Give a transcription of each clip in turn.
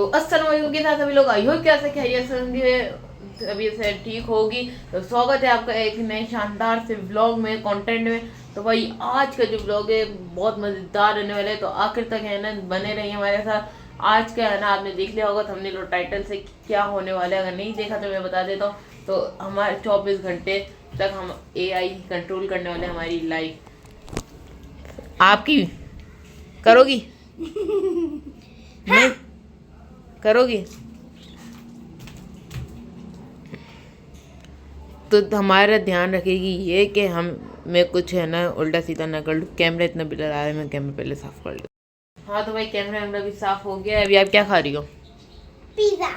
तो अस्सलाम वालेकुम के साथ सभी लोग आई हो कैसे खैरियत से होंगे, अभी से ठीक होगी। तो स्वागत है आपका एक नए शानदार से व्लॉग में, कंटेंट में। तो भाई आज का जो व्लॉग है बहुत मज़ेदार रहने वाला है, तो आखिर तक है ना बने रहिए हमारे साथ। आज का है ना आपने देख लिया होगा थंबनेल और टाइटल से क्या होने वाला है, अगर नहीं देखा तो मैं बता देता हूँ। तो हमारे 24 घंटे तक हम AI कंट्रोल करने वाले हैं हमारी लाइफ। आपकी करोगी? नहीं करोगी तो हमारा ध्यान रखेगी ये कि हम मैं कुछ है ना उल्टा सीधा ना कर लूँ। कैमरा इतना ब्लर आ रहा है, मैं कैमरा पहले साफ कर लूँ। हाँ तो भाई कैमरा भी साफ हो गया है। अभी आप क्या खा रही हो? पिज़्ज़ा।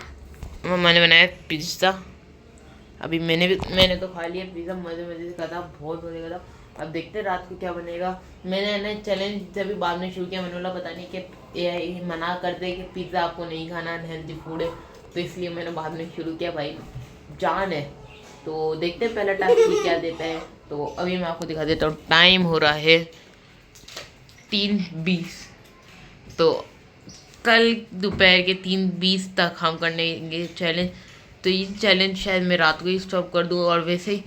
मम्मा ने बनाया पिज़्ज़ा। अभी मैंने तो खा लिया पिज़्ज़ा, मज़े मज़े से खा था, बहुत मज़े का था। अब देखते हैं रात को क्या बनेगा। मैंने है ना चैलेंज जब भी बाद में शुरू किया, मैंने बोला पता नहीं कि AI मना कर दे कि पिज़्ज़ा आपको नहीं खाना, अनहेल्दी फूड है, तो इसलिए मैंने बाद में शुरू किया। भाई जान है तो देखते हैं पहला टास्क क्या देता है। तो अभी मैं आपको दिखा देता हूँ। टाइम हो रहा है 3:20। तो कल दोपहर के 3:20 तक हम करेंगे चैलेंज। तो ये चैलेंज शायद मैं रात को ही स्टॉप कर दूँ, और वैसे ही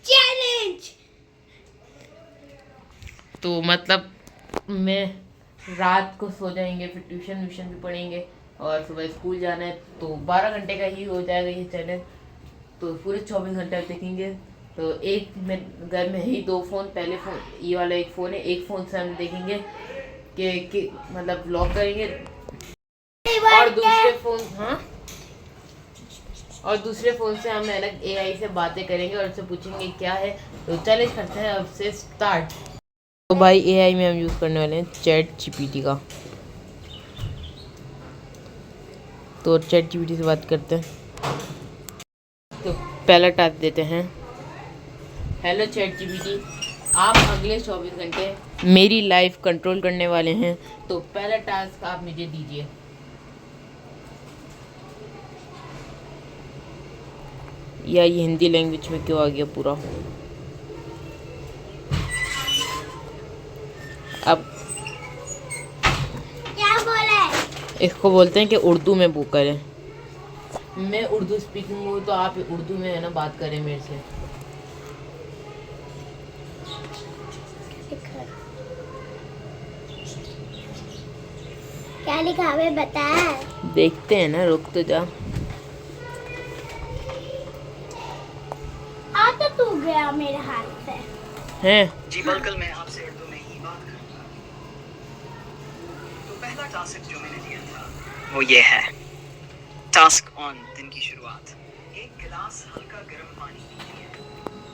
चैलेंज तो मतलब मैं रात को सो जाएंगे, फिर ट्यूशन व्यूशन भी पढ़ेंगे और सुबह स्कूल जाना है। तो 12 घंटे का ही हो जाएगा ये चैलेंज। तो पूरे 24 घंटे आप देखेंगे। तो एक में घर में ही 2 फ़ोन, पहले फ़ोन ये वाला एक फ़ोन है, एक फ़ोन से हम देखेंगे कि मतलब ब्लॉग करेंगे, और दूसरे फ़ोन और दूसरे फ़ोन से हम अलग AI से बातें करेंगे और उससे पूछेंगे क्या है। तो चैलेंज करते हैं अब से स्टार्ट। तो भाई AI में हम यूज़ करने वाले हैं ChatGPT का। तो ChatGPT से बात करते हैं। तो पहला टास्क देते हैं। हेलो ChatGPT, आप अगले 24 घंटे मेरी लाइफ कंट्रोल करने वाले हैं, तो पहला टास्क आप मुझे दीजिए। या ये हिंदी लैंग्वेज में क्यों आ गया पूरा? अब क्या बोले? इसको बोलते हैं कि उर्दू में वो करें। मैं उर्दू स्पीकिंग हूँ तो आप उर्दू में है ना बात करें मेरे से। क्या लिखा है बता। देखते हैं ना, रुक तो जा। आ तो तू गया मेरे हाथ से। हैं जी बिल्कुल, मैं आपसे उर्दू में ही बात करूंगा। तो पहला टास्क जो मैंने दिया था वो ये है। टास्क ऑन दिन की शुरुआत। एक गिलास हल्का गर्म पानी लीजिए,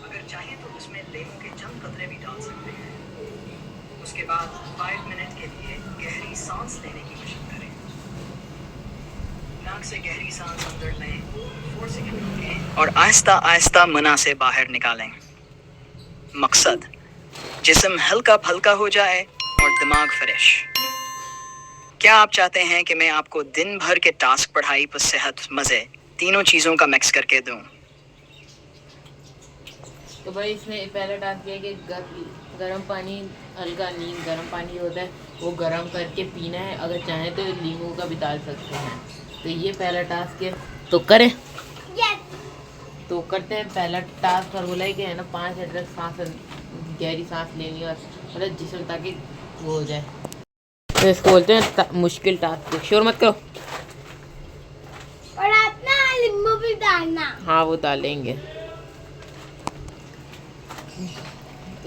अगर चाहे तो उसमें नींबू के चंद कतरे भी डाल सकते हैं। उसके बाद 5 मिनट के लिए गहरी सांस लेने की कोशिश करें। नाक से गहरी सांस अंदर लें, 4 सेकंड रुकें और आहिस्ता आहिस्ता मुंह से बाहर निकालें। मकसद जिस्म हल्का हल्का हो जाए और दिमाग फ्रेश। क्या आप चाहते हैं कि मैं आपको दिन भर के टास्क, पढ़ाई पर सेहत, मज़े, तीनों चीज़ों का मिक्स करके दूं? तो भाई इसमें पहला टास्क ये है कि गर्म पानी, हल्का नीम गर्म पानी होता है वो गर्म करके पीना है, अगर चाहें तो नींबू का भी डाल सकते हैं। तो ये पहला टास्क है, तो करें। तो करते हैं पहला टास्क। और बोला है कि है ना 5 मिनट तक सांस, गहरी सांस लेनी और मतलब जिसम ताकि वो हो जाए। तो इसको बोलते हैं मुश्किल टास्क। शोर मत करो। और अपना नींबू भी डालना। हाँ वो डालेंगे।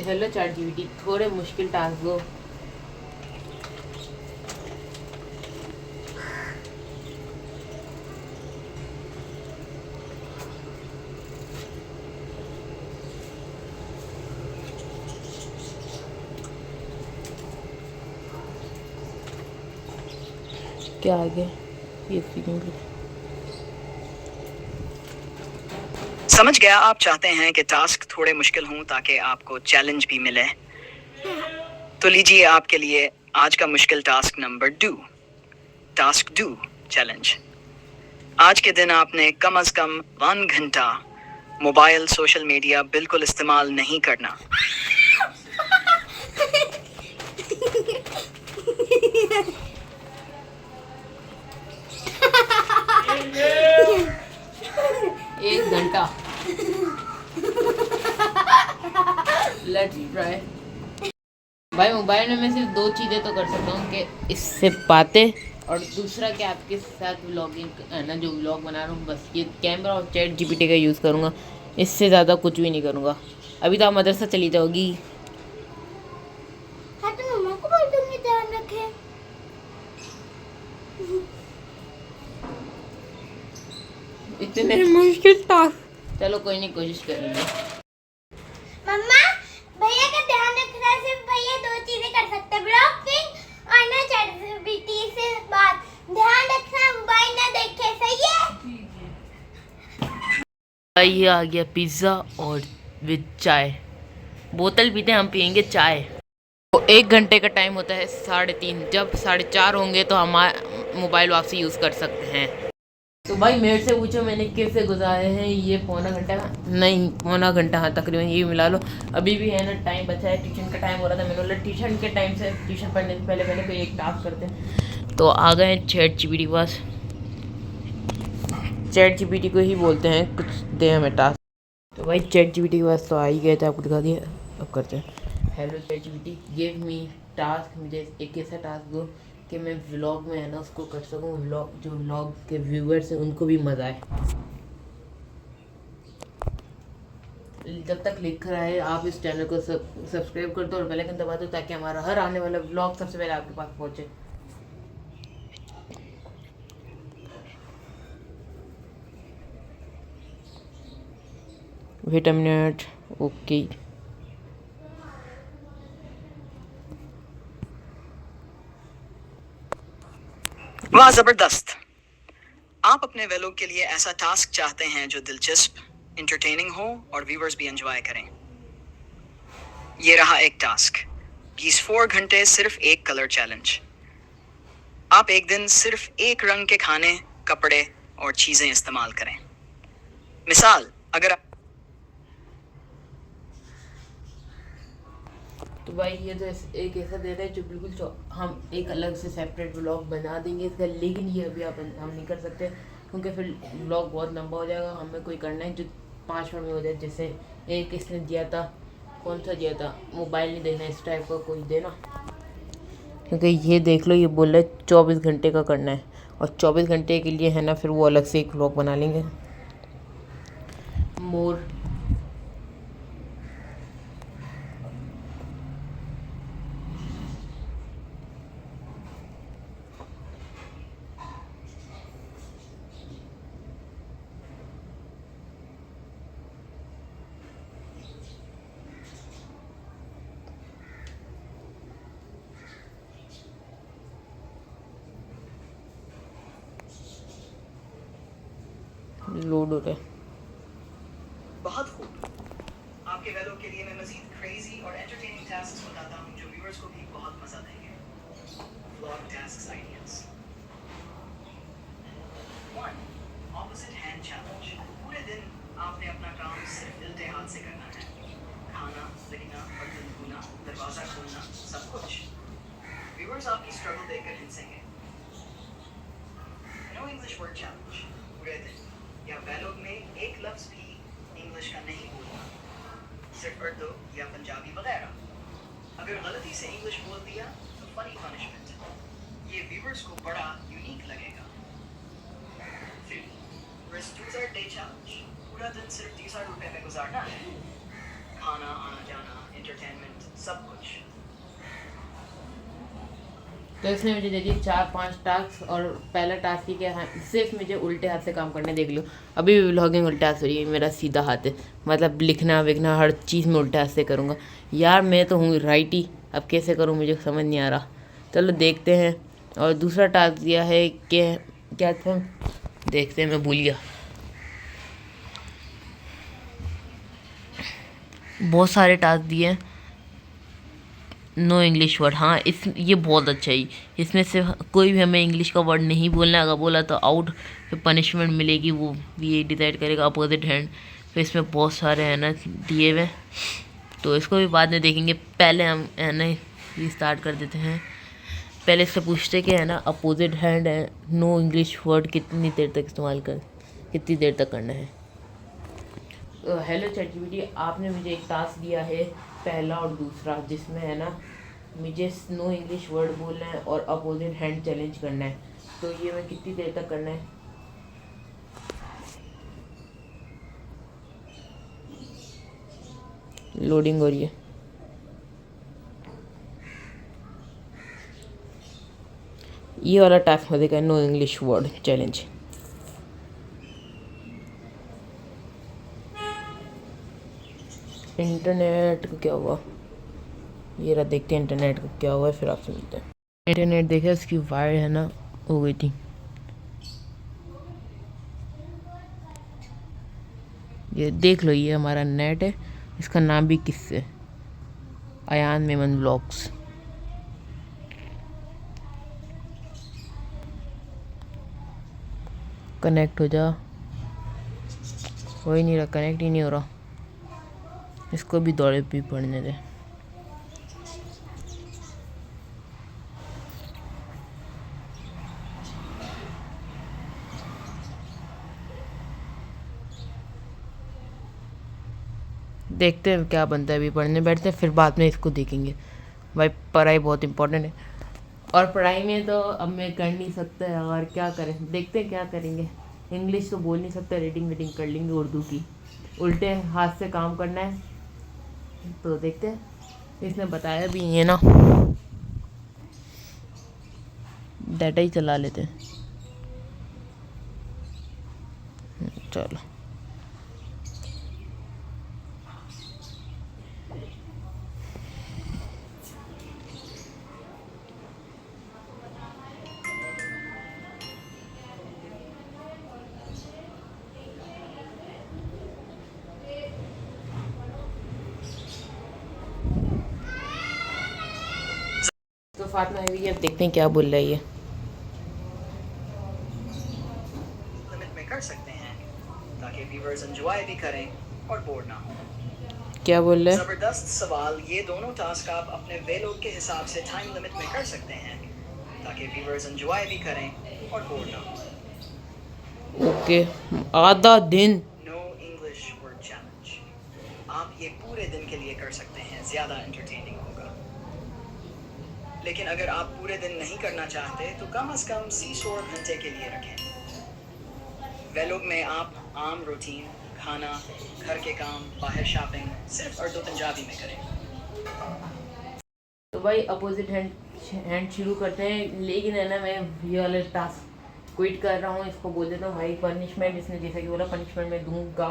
हेलो ChatGPT, थोड़े मुश्किल टास्क दो। क्या आ गया ये स्पीकिंग? समझ गया, आप चाहते हैं कि टास्क थोड़े मुश्किल हों ताकि आपको चैलेंज भी मिले। तो लीजिए आपके लिए आज का मुश्किल टास्क नंबर 2। Task 2 challenge. आज के दिन आपने कम से कम 1 घंटा मोबाइल, सोशल मीडिया बिल्कुल इस्तेमाल नहीं करना। एक घंटा। Let's try. भाई मोबाइल में मैं सिर्फ 2 चीज़ें तो कर सकता हूँ कि इससे बातें, और दूसरा कि आपके साथ व्लॉगिंग है ना, जो व्लॉग बना रहा हूँ, बस ये कैमरा और चैट जीपीटी का यूज़ करूँगा। इससे ज़्यादा कुछ भी नहीं करूँगा। अभी तो आप मदरसा चली जाओगी। हाँ तो मम्मा को बोल दूंगी ध्यान रखे। इतने मुश्किल टास्क। चलो कोई नहीं, कोशिश करेंगे। मम्मा भैया का ध्यान रखना, सिर्फ भैया 2 चीजें कर सकते हैं, ब्लॉगिंग और ना चैट जीपीटी से बात। ध्यान रखना, मोबाइल ना देखे, सही है? ये आ गया पिज़्ज़ा और विद चाय। बोतल पीते हैं, हम पियेंगे चाय। तो 1 घंटे का टाइम होता है 3:30। जब 4:30 होंगे तो हम मोबाइल वापसी यूज़ कर सकते हैं। तो भाई मेरे से पूछो मैंने कैसे गुजारे हैं ये पौना घंटा, नहीं पौना घंटा, हाँ तकरीबन ये मिला लो। अभी भी है ना टाइम बचा है, ट्यूशन का टाइम हो रहा था। मैंने बोला ट्यूशन के टाइम से, ट्यूशन पढ़ने से पहले मैंने कोई एक टास्क करते हैं। तो आ गए हैं चैट जीपीटी के पास। चैट जीपीटी को ही बोलते हैं कुछ दे हमें टास्क। तो भाई चैट जीपीटी के पास तो आ ही गए थे, आपको दिखा दिया। अब करते हैं। Hello chat GPT, give me task. मुझे एक ऐसा टास्क दो कि मैं व्लॉग में है ना उसको कर सकूँ, व्लॉग जो व्लॉग के व्यूअर्स हैं उनको भी मज़ा आए। जब तक लिख रहा है आप इस चैनल को सब्सक्राइब कर दो और बेल आइकन दबा दो, ताकि हमारा हर आने वाला व्लॉग सबसे पहले आपके पास पहुँचे। Wait a minute. ओके, वाह जबरदस्त। आप अपने वेलोग के लिए ऐसा टास्क चाहते हैं जो दिलचस्प, इंटरटेनिंग हो और व्यूअर्स भी एंजॉय करें। ये रहा एक टास्क। 24 घंटे सिर्फ एक कलर चैलेंज। आप एक दिन सिर्फ एक रंग के खाने, कपड़े और चीजें इस्तेमाल करें। मिसाल, अगर तो भाई ये तो एक ऐसा दे रहा है जो बिल्कुल हम एक अलग से सेपरेट व्लॉग बना देंगे इसका, लेकिन ये अभी हम नहीं कर सकते क्योंकि फिर व्लॉग बहुत लंबा हो जाएगा। हमें कोई करना है जो 5 मिनट में हो जाए। जैसे एक इसने दिया था, कौन सा दिया था, मोबाइल नहीं देखना, इस टाइप का कोई देना। क्योंकि ये देख लो, ये बोल रहा है 24 घंटे का करना है, और 24 घंटे के लिए है ना फिर वो अलग से एक व्लॉग बना लेंगे। मोर लोड हो रहा है। बहुत खूब। आपके वेलों के लिए मैं मजीद क्रेजी और एंटरटेनिंग टास्क्स बताता हूं जो व्यूअर्स को भी बहुत मजा देंगे। Vlog tasks ideas. 1. Opposite hand challenge. पूरे दिन आपने अपना काम सिर्फ उल्टे हाथ से करना है। खाना, लिखना, बर्तन धोना, दरवाजा खोलना, सब कुछ। व्यूअर्स आपकी स्ट्रगल देखकर हंसेंगे। No English word challenge. पूरे दिन या वेलोग में एक लफ्ज भी इंग्लिश का नहीं बोलना, सिर्फ उर्दू या पंजाबी वगैरह। अगर गलती से इंग्लिश बोल दिया तो फनी पनिशमेंट। ये व्यूअर्स को बड़ा यूनिक लगेगा। 3. रिस्टूजर डे चैलेंज। पूरा दिन सिर्फ 30 रुपए में गुजारना है। खाना, आना जाना, एंटरटेनमेंट, सब कुछ। तो इसने मुझे दे दिए 4-5 टास्क, और पहला टास्क ही क्या है, सिर्फ मुझे उल्टे हाथ से काम करने। देख लो अभी भी व्लॉगिंग उल्टे हाथ से हो रही है, मेरा सीधा हाथ है, मतलब लिखना विखना हर चीज़ में उल्टे हाथ से करूँगा। यार मैं तो हूँ राइटी, अब कैसे करूँ मुझे समझ नहीं आ रहा। चलो देखते हैं। और दूसरा टास्क दिया है कि क्या था, देखते हैं, मैं भूल गया। बहुत सारे टास्क दिए हैं। नो इंग्लिश वर्ड, हाँ ये बहुत अच्छा है। इसमें से कोई भी हमें इंग्लिश का वर्ड नहीं बोलना है, अगर बोला तो आउट, फिर पनिशमेंट मिलेगी, वो ये डिसाइड करेगा अपोजिट हैंड। फिर इसमें बहुत सारे है ना दिए हुए, तो इसको भी बाद में देखेंगे। पहले हम है ना ये स्टार्ट कर देते हैं। पहले से पूछते कि है ना अपोजिट हैंड है नो इंग्लिश वर्ड कितनी देर तक इस्तेमाल कर कितनी देर तक करना है। हेलो चैटजीपीटी, आपने मुझे एक टास्क दिया है पहला और दूसरा, जिसमें है ना मुझे नो इंग्लिश वर्ड बोलना है और अपोजिट हैंड चैलेंज करना है। तो ये मैं कितनी देर तक करना है? लोडिंग हो रही है। ये वाला टास्क में देखा no English word challenge. Internet को क्या हुआ? ये रहा, देखते हैं इंटरनेट को क्या हुआ है, फिर आपसे मिलते हैं। इंटरनेट देखा, इसकी वायर है ना हो गई थी। ये देख लो, ये हमारा नेट है, इसका नाम भी किससे, अयान मेमन व्लॉग्स। कनेक्ट हो जा, हो ही नहीं रहा, कनेक्ट ही नहीं हो रहा। इसको भी दौड़े भी पढ़ने दे। देखते हैं क्या बनता है, अभी पढ़ने बैठते हैं, फिर बाद में इसको देखेंगे। भाई पढ़ाई बहुत इम्पोर्टेंट है, और पढ़ाई में तो अब मैं कर नहीं सकता है, और क्या करें, देखते हैं क्या करेंगे। इंग्लिश तो बोल नहीं सकता, रीडिंग वीडिंग कर लेंगे उर्दू की। उल्टे हाथ से काम करना है, तो देखते हैं। इसने बताया भी ये ना, डाटा ही चला लेते हैं। चलो तो फातिमा भी अब देखते हैं क्या बोल रहा है ये। लिमिट में कर सकते हैं ताकि व्यूअर्स एंजॉय भी करें और बोर ना हो। क्या बोल रहा है? जबरदस्त सवाल। ये दोनों टास्क आप अपने वेलोग के हिसाब से टाइम लिमिट में कर सकते हैं ताकि व्यूअर्स एंजॉय भी करें और बोर ना हो। ओके, आधा दिन। No English word challenge. आप ये पूरे दिन के लिए कर सकते हैं, ज़्यादा एंटरटेनिंग होगा। लेकिन अगर आप पूरे दिन नहीं करना चाहते तो कम से कम 30 घंटे के लिए रखें। वेलोग में आप आम रूटीन, खाना, घर के काम, बाहर शॉपिंग सिर्फ उर्दू पंजाबी में करें। तो भाई अपोजिट हैंड शुरू करते हैं, लेकिन है ना मैं ये वाला टास्क क्विट कर रहा हूँ। इसको बोल देता हूँ भाई पनिशमेंट, इसने जैसा कि बोला पनिशमेंट मैं दूंगा,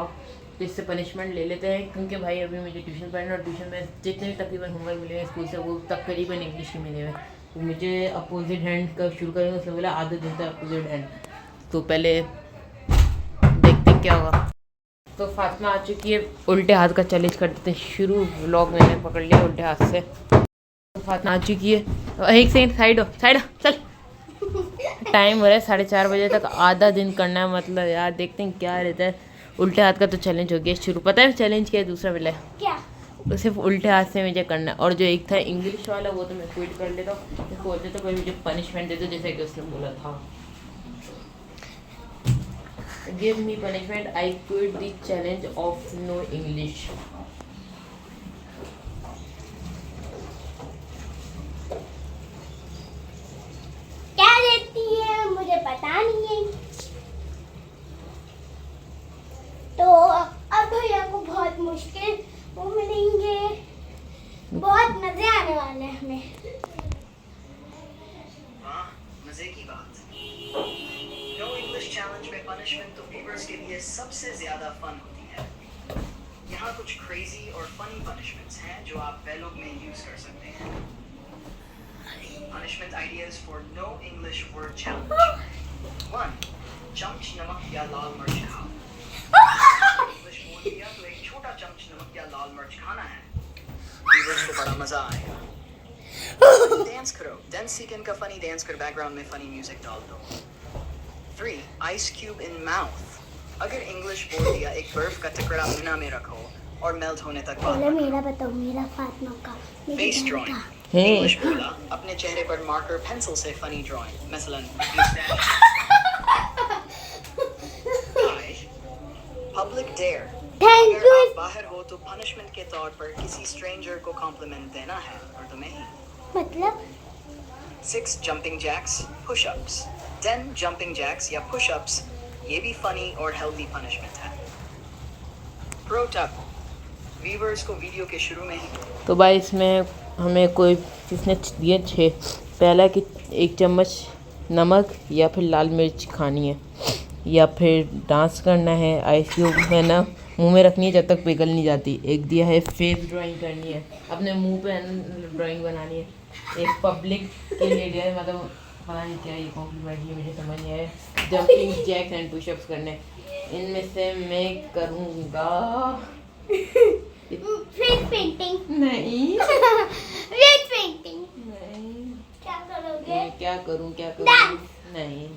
तो इससे पनिशमेंट ले लेते हैं। क्योंकि भाई अभी मुझे ट्यूशन पढ़ना, और ट्यूशन में जितने भी तकरीबन होमवर्क मिले हैं स्कूल से, वो तकरीबन इंग्लिश के मिले हुए। तो मुझे अपोजिट हैंड का शुरू करेंगे, उसने बोला आधा दिन था अपोजिट हैंड। तो पहले देखते क्या होगा। तो फातिमा आ चुकी है, उल्टे हाथ का चैलेंज कर देते हैं शुरू। व्लॉग मैंने पकड़ लिया उल्टे हाथ से। तो फातिमा आ चुकी है, एक सेकंड साइड हो चल। टाइम हो रहा है 4:30 बजे तक, आधा दिन करना है। मतलब यार देखते हैं क्या रहता है। उल्टे हाथ का तो चैलेंज हो गया शुरू। पता है चैलेंज क्या है दूसरा मिला है? क्या? तो सिर्फ उल्टे हाथ से मुझे करना है, और जो एक था इंग्लिश वाला वो तो मैं क्विट कर लेता हूँ। इसको बोलते तो कोई मुझे पनिशमेंट दे दो, जैसे कि उसने बोला था give me punishment, I quit the challenge of no English. क्या देती है मुझे पता नहीं है। तो अब भैया को बहुत मुश्किल वो मिलेंगे, बहुत मजे आने वाले हैं हमें। वाह, मजे की बात। नो इंग्लिश चैलेंज में पनिशमेंट तो व्यूअर्स के लिए सबसे ज्यादा फन होती है। यहाँ कुछ क्रेजी और फनी पनिशमेंट्स हैं जो आप वेलोग में यूज कर सकते हैं। Punishment ideas for no English word challenge. 1. चमच नमक या लाल मिर्च खाओ। इंग्लिश बोल दिया तो एक छोटा चमच नमक या लाल मिर्च खाना है। व्यूअर्स को बड़ा मजा आएगा। डांस करो, डेंस सीकन का फनी डांस कर, बैकग्राउंड में फनी म्यूजिक डाल दो। 3. Ice cube in mouth. अगर इंग्लिश बोल दिया एक बर्फ का टुकड़ा मुंह में रखो और मेल्ट होने तक पहले मेरा बताओ, मेरा फातिमा का फेस ड्राइंग। है। इंग्लिश बोला, अपने चेहरे पर मार्कर पेंसिल से फनी ड्राइंग, मसलन पब्लिक डेयर। थैंक अगर यू। आप बाहर हो तो पनिशमेंट के तौर पर किसी स्ट्रेंजर को कॉम्प्लीमेंट देना है और तुम्हें ही। मतलब 6 jumping jacks, pushups. 10 jumping jacks या पुशअप्स, ये भी फनी और हेल्दी पनिशमेंट है। प्रो टिप, व्यूअर्स को वीडियो के शुरू में ही तो भाई इसमें हमें कोई किसने दिए 6। पहला कि 1 चम्मच नमक या फिर लाल मिर्च खानी है या फिर डांस करना है, आइस क्यूब है ना मुंह में रखनी है जब तक पिघल नहीं जाती। एक दिया है फेस ड्राइंग करनी है, अपने मुंह पे ड्राइंग बनानी है। एक पब्लिक के लिए दिया है, मतलब पता नहीं क्या ये कॉम्प्लीमेंट है, मुझे समझ नहीं आया। जंपिंग जैक्स एंड पुशअप्स करने, इनमें से मैं करूँगा फेस पेंटिंग। नहीं फेस पेंटिंग। नहीं, क्या करोगे? मैं क्या करूँ डांस। नहीं।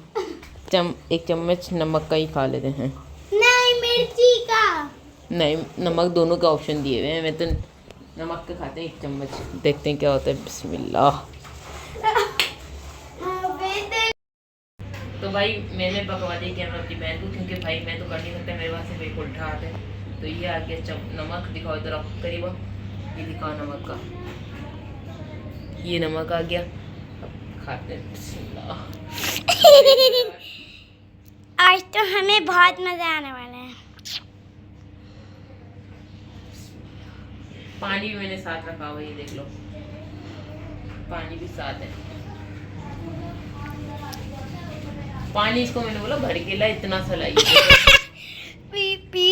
1 चम्मच नमक का ही खा लेते हैं। नहीं, मिर्ची का। नहीं, नमक दोनों का ऑप्शन दिए हुए हैं, मैं तो नमक का खाते हैं 1 चम्मच, देखते हैं क्या होता है। बिस्मिल्लाह। तो भाई मैंने पकवा दी कैमरा अपनी बहन को, क्योंकि भाई मैं तो कर नहीं सकता, मेरे पास सिर्फ एक उल्टा हाथ है। तो ये आ गया नमक, दिखाओ इधर आप करीब, ये दिखाओ नमक का, ये नमक आ गया। अब खाते हैं। बिस्मिल्लाह। आज तो हमें बहुत मजा आने वाला है। पानी भी मैंने साथ रखा हुआ, ये देख लो, पानी भी साथ है। पानी इसको मैंने बोला भर के ला, इतना सा लाइए। P P.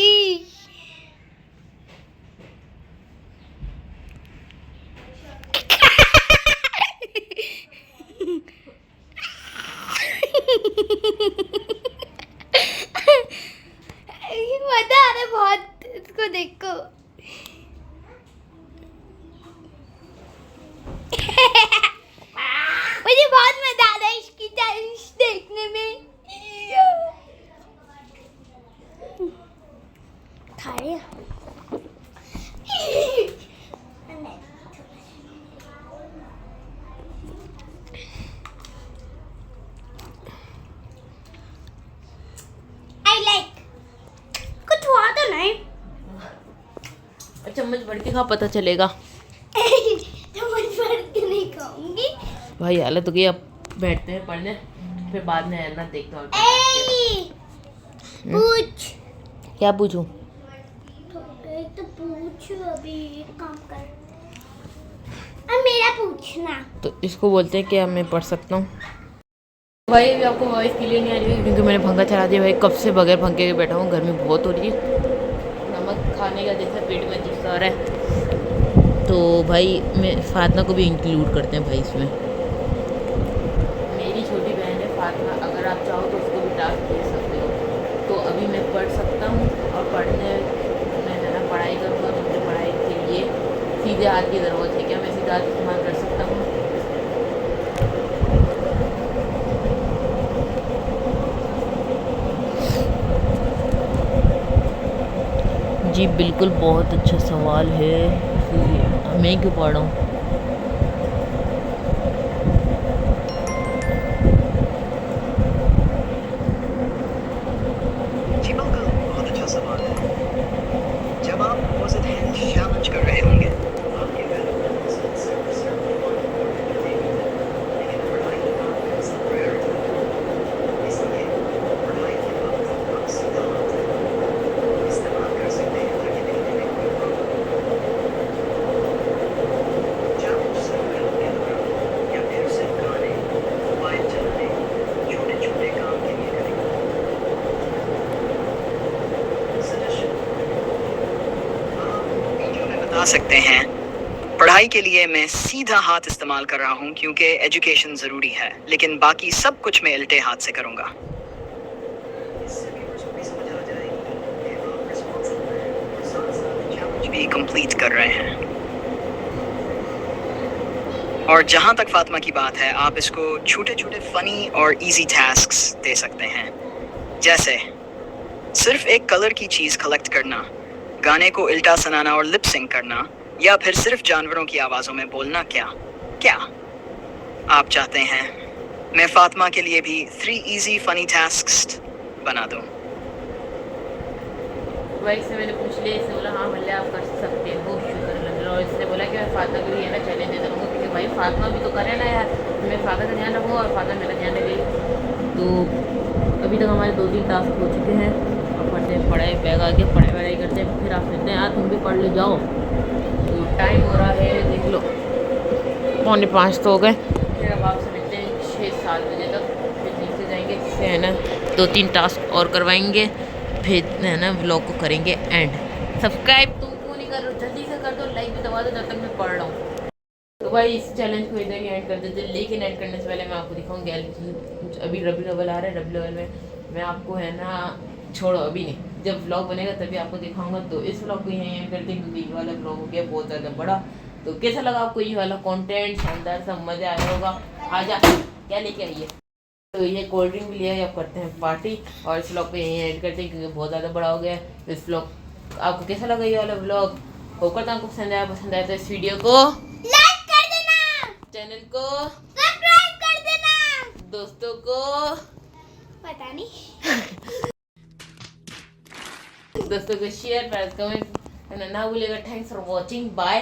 मजा आ रहा है बहुत इसको देखो। मुझे बहुत मजा आ रहा है इसकी डांस देखने में। खा रही है? I like। कुछ हुआ तो नहीं? चम्मच भर के खा, पता चलेगा। चम्मच भर के नहीं खाऊंगी। भाई हालत हो गई, अब बैठते हैं पढ़ने, फिर बाद में है ना देखता हूँ। पूछ। क्या पूछूं? तो पूछ अभी, एक काम कर। अब मेरा पूछना। तो इसको बोलते हैं कि मैं पढ़ सकता हूँ। भाई अभी आपको वॉइस क्लियर नहीं आ रही है, क्योंकि मैंने पंखा चला दिया। भाई कब से बगैर पंखे के बैठा हूँ, गर्मी बहुत हो रही है। नमक खाने का जैसा पेट में अजीब सा आ रहा है। तो भाई मैं फातिमा को भी इंक्लूड करते हैं भाई इसमें। मेरी छोटी बहन है फातिमा, अगर आप चाहो तो उसको भी टास्क दे सकते हो। तो अभी मैं पढ़ सकता हूँ, और पढ़ने में है ना पढ़ाई करूँगा, तो मुझे पढ़ाई के लिए सीधे हाथ की ज़रूरत है। क्या मैं सीधा हाथ इस्तेमाल कर सकता हूँ? जी बिल्कुल, बहुत अच्छा सवाल है, मैं क्यों पढ़ रहा हूँ। जी बिल्कुल, बहुत अच्छा सवाल है। जब आप ऑपोजिट हैंड चैलेंज कर रहे होंगे तो आपके वेलनेस सिर्फ लेकिन पढ़ाई के बाद सबसे प्रायोरिटी है। इसलिए पढ़ाई के वक्त आप सीधा हाथ इस्तेमाल कर सकते हैं ताकि लिखने में कोई प्रॉब्लम। चैलेंज सिर्फ गलत के दौरान या फिर सिर्फ गाने, मोबाइल चलाने, छोटे-छोटे काम के लिए करें। वीडियो में बता सकते हैं, पढ़ाई के लिए मैं सीधा हाथ इस्तेमाल कर रहा हूँ क्योंकि एजुकेशन ज़रूरी है, लेकिन बाकी सब कुछ मैं उल्टे हाथ से करूँगा। इससे व्यूअर्स को भी समझ आ जाएगी कि आप रिस्पॉन्सिबल हैं और साथ-साथ चैलेंज भी कंप्लीट कर रहे हैं। और जहाँ तक फातिमा की बात है, आप इसको छोटे-छोटे फनी और इजी टास्क्स दे सकते हैं, जैसे सिर्फ एक कलर की चीज़ कलेक्ट करना, गाने को उल्टा सुनाना और लिप सिंक करना, या फिर सिर्फ जानवरों की आवाज़ों में बोलना क्या। क्या आप चाहते हैं मैं फातिमा के लिए भी 3 इजी फनी टास्क्स बना दूं? भाई से मैंने पूछ लिया, इसने बोला हाँ भले आप कर सकते हो, शुक्र अल्हम्दुलिल्लाह। और इसने बोला कि मैं फातिमा के लिए है ना चैलेंज दे दूँगा, क्योंकि भाई फातिमा भी तो करे ना यार, मैं फातिमा का ध्यान रखूँगा और फातिमा मेरा ध्यान रखेगी। तो अभी तक हमारे 2-3 टास्क हो चुके हैं। अब पढ़ते हैं, पढ़ाई बैग आ गया, पढ़ाई करते हैं, फिर आप कहते हैं यार तुम भी पढ़ ले जाओ। तो टाइम हो रहा है, देख लो 4:45 तो हो गए। फिर अब आपसे मिलते हैं 6-7 बजे तक, फिर नीचे जाएंगे, फिर है ना 2-3 टास्क और करवाएंगे, फिर है ना व्लॉग को करेंगे एंड। सब्सक्राइब तो क्यों नहीं कर रहे हो, जल्दी से कर दो, लाइक भी दबा दो जब तक मैं पढ़ रहा हूँ। तो भाई इस चैलेंज को इधर ही एंड कर देते, लेकिन एंड करने से पहले मैं आपको दिखाऊंगी अभी रबी अव्वल आ रहा है, रबी अव्वल में मैं आपको है ना, छोड़ो अभी नहीं, जब व्लॉग बनेगा तभी आपको दिखाऊंगा। तो इस व्लॉग को यहीं एंड करते हैं, क्योंकि ये वाला व्लॉग हो गया बहुत ज़्यादा बड़ा। तो कैसा लगा आपको ये वाला कंटेंट? शानदार, सब मज़े आया होगा। आजा क्या लेके आइए। तो ये कोल्ड ड्रिंक भी लिया है, अब करते हैं पार्टी और इस व्लॉग को यहीं एंड करते हैं, क्योंकि बहुत ज़्यादा बड़ा हो गया है। तो इस व्लॉग आपको कैसा लगा ये वाला व्लॉग? होप करता हूँ आपको पसंद आया तो इस वीडियो को लाइक कर देना, चैनल को सब्सक्राइब कर देना, दोस्तों को पता नहीं दोस्तों को शेयर, कमेंट करना ना भूलिएगा। Thanks for watching, bye.